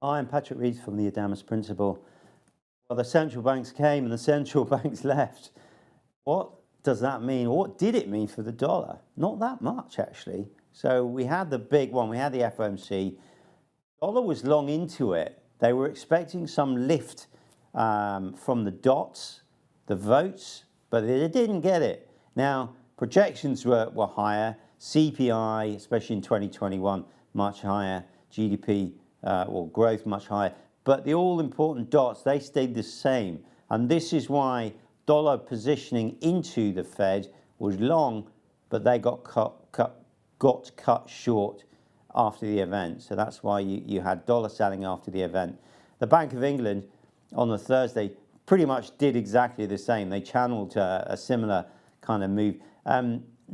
I'm Patrick Reed from the Adamus Principle. Well, the central banks came and the central banks left. What does that mean? What did it mean for the dollar? Not that much, actually. So we had the big one, we had the FOMC. Dollar was long into it. They were expecting some lift from the dots, the votes, but they didn't get it. Now, projections were higher. CPI, especially in 2021, much higher. GDP or growth much higher. But the all-important dots, they stayed the same. And this is why dollar positioning into the Fed was long, but they got cut short after the event. So that's why you had dollar selling after the event. The Bank of England on the Thursday pretty much did exactly the same. They channeled a similar kind of move.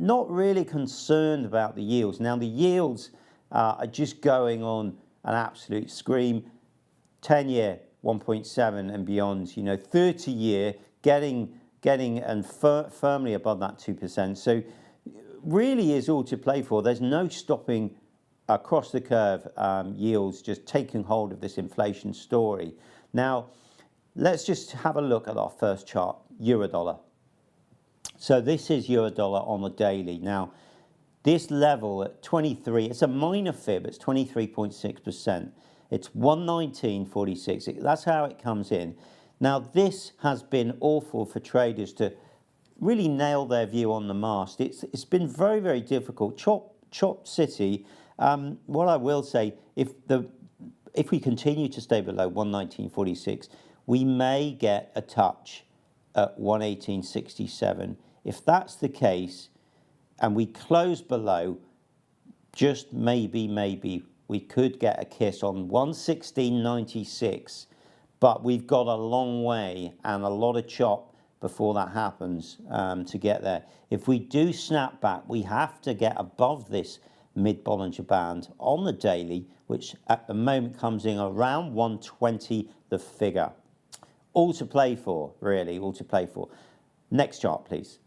Not really concerned about the yields. Now the yields are just going on an absolute scream. 10-year 1.7 and beyond, 30-year getting and firmly above that 2%. So really is all to play for. There's no stopping across the curve yields just taking hold of this inflation story. Now, let's just have a look at our first chart, euro dollar. So this is euro dollar on the daily. Now, this level at 23, it's a minor fib, it's 23.6%. It's 119.46. That's how it comes in. Now, this has been awful for traders to really nail their view on the mast. It's been very, very difficult. Chop City. What I will say, if we continue to stay below 119.46, we may get a touch at 118.67. If that's the case, and we close below, just maybe we could get a kiss on 116.96, but we've got a long way and a lot of chop before that happens to get there. If we do snap back, we have to get above this mid-Bollinger Band on the daily, which at the moment comes in around 120, the figure. All to play for, really, all to play for. Next chart, please.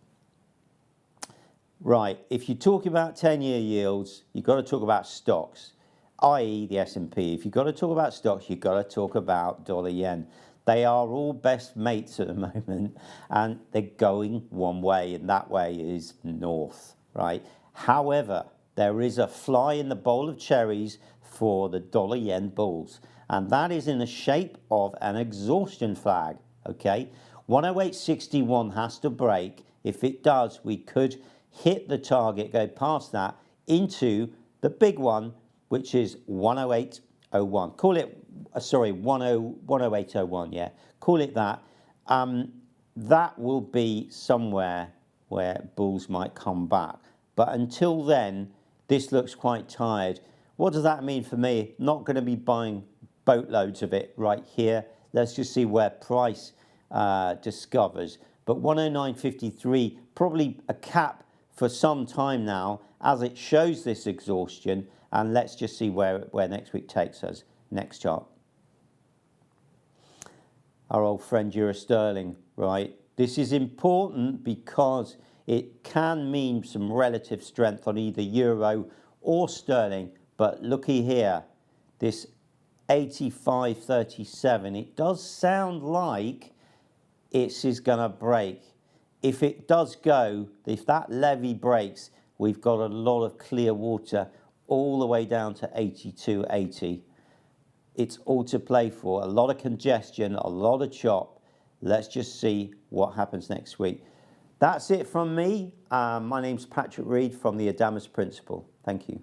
Right, if you talk about 10-year yields, you've got to talk about stocks, i.e. the S&P. If you've got to talk about stocks, you've got to talk about dollar yen. They are all best mates at the moment, and they're going one way, and that way is north, right? However, there is a fly in the bowl of cherries for the dollar yen bulls, and that is in the shape of an exhaustion flag, okay? 108.61 has to break. If it does, we could hit the target, go past that into the big one, which is 108.01. Call it, 108.01, yeah. Call it that. That will be somewhere where bulls might come back. But until then, this looks quite tired. What does that mean for me? Not going to be buying boatloads of it right here. Let's just see where price discovers. But 109.53, probably a cap for some time now as it shows this exhaustion, and let's just see where next week takes us. Next chart. Our old friend euro sterling, right? This is important because it can mean some relative strength on either euro or sterling, but looky here, this 85.37, it does sound like it is going to break. If it does go, if that levy breaks, we've got a lot of clear water all the way down to 82.80. It's all to play for. A lot of congestion, a lot of chop. Let's just see what happens next week. That's it from me. My name's Patrick Reed from the Adamus Principle. Thank you.